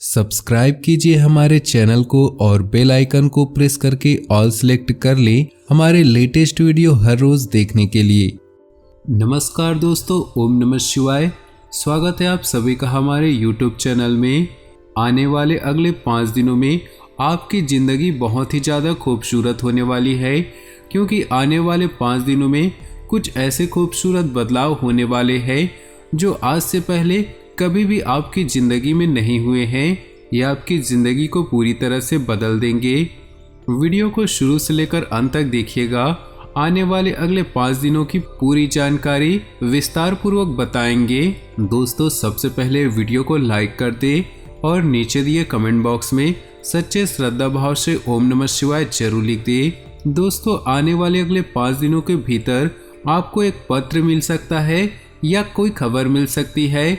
Subscribe कीजिए हमारे channel को और बेल आइकन को प्रेस करके ऑल सेलेक्ट कर लें हमारे लेटेस्ट वीडियो हर रोज देखने के लिए। नमस्कार दोस्तों, ओम नमः शिवाय। स्वागत है आप सभी का हमारे YouTube चैनल में। आने वाले अगले 5 दिनों में आपकी ज़िंदगी बहुत ही ज़्यादा खूबसूरत होने वाली है, क्योंकि आने वाले 5 दिनों में कुछ ऐसे खूबसूरत बदलाव होने वाले हैं जो आज से पहले कभी भी आपकी ज़िंदगी में नहीं हुए हैं। ये आपकी ज़िंदगी को पूरी तरह से बदल देंगे। वीडियो को शुरू से लेकर अंत तक देखिएगा। आने वाले अगले 5 दिनों की पूरी जानकारी विस्तार पूर्वक बताएंगे। दोस्तों, सबसे पहले वीडियो को लाइक कर दे और नीचे दिए कमेंट बॉक्स में सच्चे श्रद्धा भाव से ओम नमः शिवाय जरूर लिख दे। दोस्तों, आने वाले अगले 5 दिनों के भीतर आपको एक पत्र मिल सकता है या कोई खबर मिल सकती है।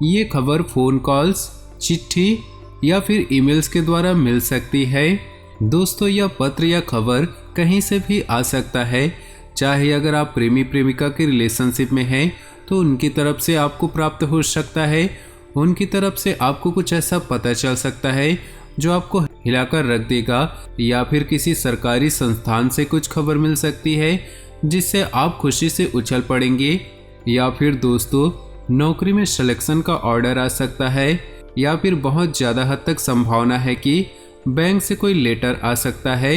ये खबर फ़ोन कॉल्स, चिट्ठी या फिर ईमेल्स के द्वारा मिल सकती है। दोस्तों, यह पत्र या खबर कहीं से भी आ सकता है। चाहे अगर आप प्रेमी प्रेमिका के रिलेशनशिप में हैं तो उनकी तरफ से आपको प्राप्त हो सकता है। उनकी तरफ से आपको कुछ ऐसा पता चल सकता है जो आपको हिलाकर रख देगा, या फिर किसी सरकारी संस्थान से कुछ खबर मिल सकती है जिससे आप खुशी से उछल पड़ेंगे। या फिर दोस्तों, नौकरी में सिलेक्शन का ऑर्डर आ सकता है, या फिर बहुत ज़्यादा हद तक संभावना है कि बैंक से कोई लेटर आ सकता है।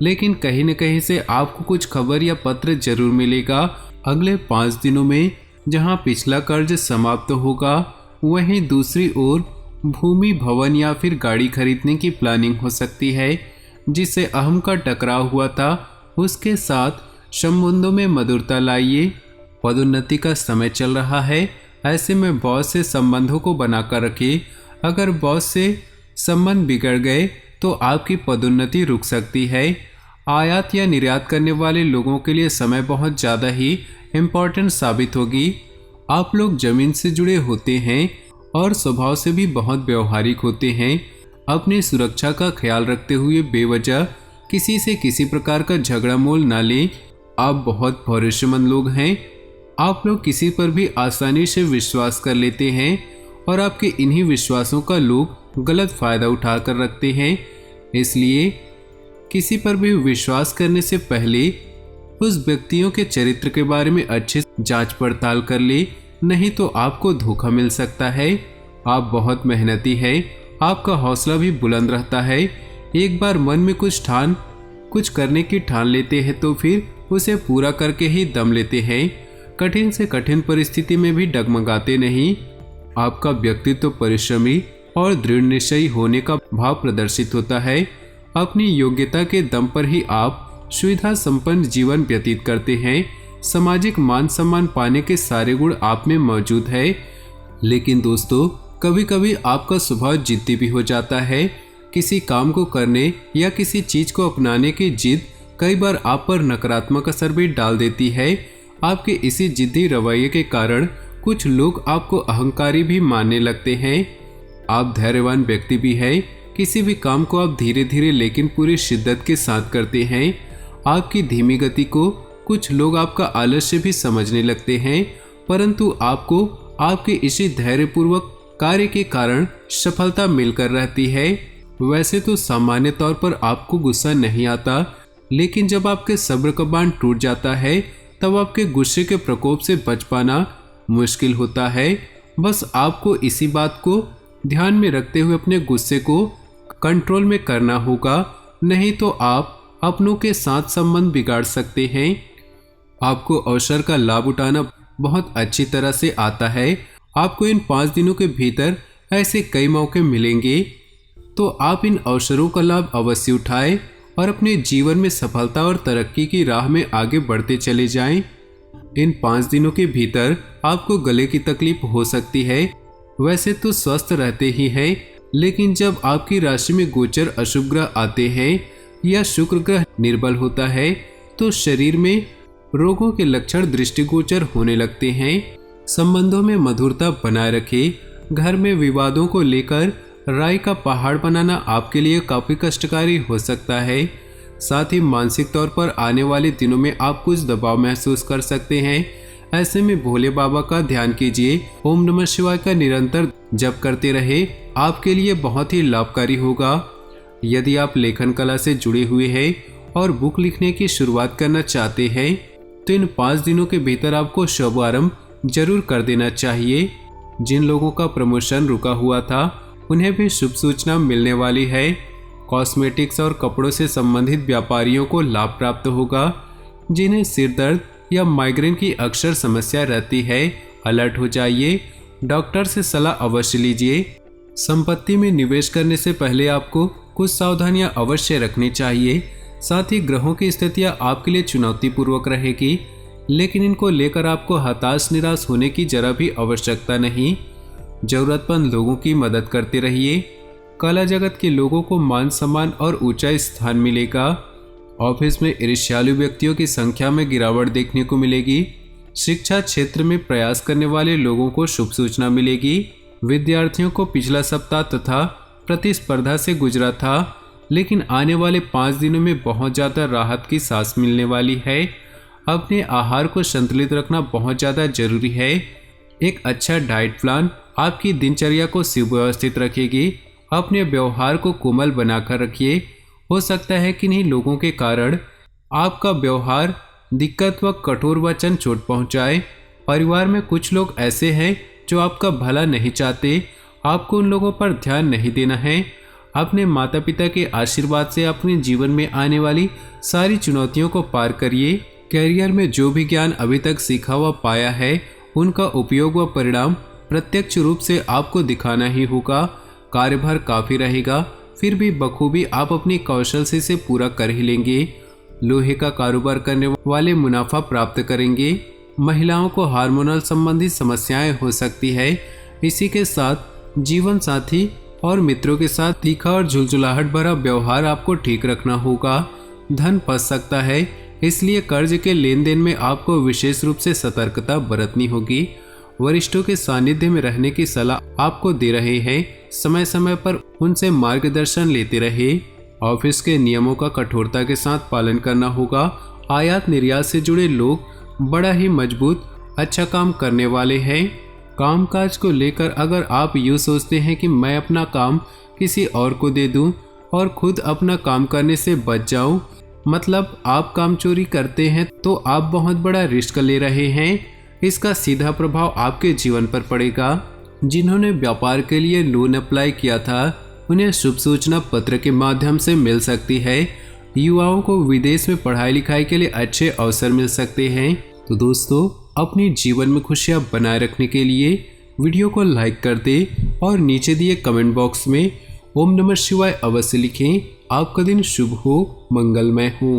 लेकिन कहीं न कहीं से आपको कुछ खबर या पत्र जरूर मिलेगा अगले 5 दिनों में। जहां पिछला कर्ज समाप्त होगा, वहीं दूसरी ओर भूमि, भवन या फिर गाड़ी खरीदने की प्लानिंग हो सकती है। जिससे अहम का टकराव हुआ था उसके साथ संबंधों में मधुरता लाइए। पदोन्नति का समय चल रहा है, ऐसे में बॉस से संबंधों को बनाकर रखिए। अगर बॉस से संबंध बिगड़ गए तो आपकी पदोन्नति रुक सकती है। आयात या निर्यात करने वाले लोगों के लिए समय बहुत ज़्यादा ही इम्पोर्टेंट साबित होगी। आप लोग जमीन से जुड़े होते हैं और स्वभाव से भी बहुत व्यवहारिक होते हैं। अपनी सुरक्षा का ख्याल रखते हुए बेवजह किसी से किसी प्रकार का झगड़ा मोल ना लें। आप बहुत भरोसेमंद लोग हैं। आप लोग किसी पर भी आसानी से विश्वास कर लेते हैं और आपके इन्हीं विश्वासों का लोग गलत फायदा उठाकर रखते हैं। इसलिए किसी पर भी विश्वास करने से पहले उस व्यक्तियों के चरित्र के बारे में अच्छे से जांच पड़ताल कर ले, नहीं तो आपको धोखा मिल सकता है। आप बहुत मेहनती हैं, आपका हौसला भी बुलंद रहता है। एक बार मन में कुछ करने की ठान लेते हैं तो फिर उसे पूरा करके ही दम लेते हैं। कठिन से कठिन परिस्थिति में भी डगमगाते नहीं। आपका व्यक्तित्व परिश्रमी और दृढ़ निश्चयी होने का भाव प्रदर्शित होता है। अपनी योग्यता के दम पर ही आप सुविधा संपन्न जीवन व्यतीत करते हैं। सामाजिक मान सम्मान पाने के सारे गुण आप में मौजूद है। लेकिन दोस्तों, कभी कभी आपका स्वभाव जिद्दी भी हो जाता है। किसी काम को करने या किसी चीज को अपनाने की जिद कई बार आप पर नकारात्मक असर भी डाल देती है। आपके इसी जिद्दी रवैये के कारण कुछ लोग आपको अहंकारी भी मानने लगते हैं। आप धैर्यवान व्यक्ति भी हैं। किसी भी काम को आप धीरे धीरे लेकिन पूरी शिद्दत के साथ करते हैं। आपकी धीमी गति को कुछ लोग आपका आलस्य भी समझने लगते हैं, परंतु आपको आपके इसी धैर्यपूर्वक कार्य के कारण सफलता मिलकर रहती है। वैसे तो सामान्य तौर पर आपको गुस्सा नहीं आता, लेकिन जब आपके सब्र का बांध टूट जाता है तब आपके गुस्से के प्रकोप से बच पाना मुश्किल होता है। बस आपको इसी बात को ध्यान में रखते हुए अपने गुस्से को कंट्रोल में करना होगा, नहीं तो आप अपनों के साथ संबंध बिगाड़ सकते हैं। आपको अवसर का लाभ उठाना बहुत अच्छी तरह से आता है। आपको इन 5 दिनों के भीतर ऐसे कई मौके मिलेंगे, तो आप इन अवसरों का लाभ अवश्य उठाएं और अपने जीवन में सफलता और तरक्की की राह में आगे बढ़ते चले जाएं। इन 5 दिनों के भीतर आपको गले की तकलीफ हो सकती है। वैसे तो स्वस्थ रहते ही हैं, लेकिन जब आपकी राशि में गोचर अशुभ ग्रह आते हैं या शुक्र ग्रह निर्बल होता है तो शरीर में रोगों के लक्षण दृष्टिगोचर होने लगते हैं। संबंधों में मधुरता बनाए रखें। घर में विवादों को लेकर राय का पहाड़ बनाना आपके लिए काफी कष्टकारी हो सकता है। साथ ही मानसिक तौर पर आने वाले दिनों में आप कुछ दबाव महसूस कर सकते हैं। ऐसे में भोले बाबा का ध्यान कीजिए। ओम नमः शिवाय का निरंतर जप करते रहे आपके लिए बहुत ही लाभकारी होगा। यदि आप लेखन कला से जुड़े हुए हैं और बुक लिखने की शुरुआत करना चाहते हैं तो इन 5 दिनों के भीतर आपको शुभारंभ जरूर कर देना चाहिए। जिन लोगों का प्रमोशन रुका हुआ था उन्हें भी शुभ सूचना मिलने वाली है। कॉस्मेटिक्स और कपड़ों से संबंधित व्यापारियों को लाभ प्राप्त होगा। जिन्हें सिर दर्द या माइग्रेन की अक्सर समस्या रहती है, अलर्ट हो जाइए। डॉक्टर से सलाह अवश्य लीजिए। संपत्ति में निवेश करने से पहले आपको कुछ सावधानियां अवश्य रखनी चाहिए। साथ ही ग्रहों की स्थितियां आपके लिए चुनौतीपूर्वक रहेगी, लेकिन इनको लेकर आपको हताश निराश होने की जरा भी आवश्यकता नहीं। जरूरतमंद लोगों की मदद करते रहिए। कला जगत के लोगों को मान सम्मान और ऊंचा स्थान मिलेगा। ऑफिस में ईर्ष्यालु व्यक्तियों की संख्या में गिरावट देखने को मिलेगी। शिक्षा क्षेत्र में प्रयास करने वाले लोगों को शुभ सूचना मिलेगी। विद्यार्थियों को पिछला सप्ताह तथा प्रतिस्पर्धा से गुजरा था, लेकिन आने वाले 5 दिनों में बहुत ज़्यादा राहत की सांस मिलने वाली है। अपने आहार को संतुलित रखना बहुत ज़्यादा जरूरी है। एक अच्छा डाइट प्लान आपकी दिनचर्या को सुव्यवस्थित रखेगी। अपने व्यवहार को कोमल बनाकर रखिए। हो सकता है कि किन्हीं लोगों के कारण आपका व्यवहार दिक्कत व कठोर वचन चोट पहुंचाए। परिवार में कुछ लोग ऐसे हैं जो आपका भला नहीं चाहते। आपको उन लोगों पर ध्यान नहीं देना है। अपने माता पिता के आशीर्वाद से अपने जीवन में आने वाली सारी चुनौतियों को पार करिए। कैरियर में जो भी ज्ञान अभी तक सीखा व पाया है उनका उपयोग व परिणाम प्रत्यक्ष रूप से आपको दिखाना ही होगा। कार्यभार काफ़ी रहेगा, फिर भी बखूबी आप अपनी कौशल से पूरा कर ही लेंगे। लोहे का कारोबार करने वाले मुनाफा प्राप्त करेंगे। महिलाओं को हार्मोनल संबंधी समस्याएं हो सकती है। इसी के साथ जीवन साथी और मित्रों के साथ तीखा और झुलझुलाहट भरा व्यवहार आपको ठीक रखना होगा। धन फंस सकता है, इसलिए कर्ज के लेन देन में आपको विशेष रूप से सतर्कता बरतनी होगी। वरिष्ठों के सानिध्य में रहने की सलाह आपको दे रहे हैं। समय समय पर उनसे मार्गदर्शन लेते रहे। ऑफिस के नियमों का कठोरता के साथ पालन करना होगा। आयात निर्यात से जुड़े लोग बड़ा ही मजबूत अच्छा काम करने वाले हैं। कामकाज को लेकर अगर आप यूँ सोचते हैं कि मैं अपना काम किसी और को दे दूं और खुद अपना काम करने से बच जाऊं, मतलब आप काम चोरी करते हैं, तो आप बहुत बड़ा रिस्क ले रहे हैं। इसका सीधा प्रभाव आपके जीवन पर पड़ेगा। जिन्होंने व्यापार के लिए लोन अप्लाई किया था उन्हें शुभ सूचना पत्र के माध्यम से मिल सकती है। युवाओं को विदेश में पढ़ाई लिखाई के लिए अच्छे अवसर मिल सकते हैं। तो दोस्तों, अपने जीवन में खुशियां बनाए रखने के लिए वीडियो को लाइक कर दें और नीचे दिए कमेंट बॉक्स में ओम नमः शिवाय अवश्य लिखें। आपका दिन शुभ हो, मंगलमय हो।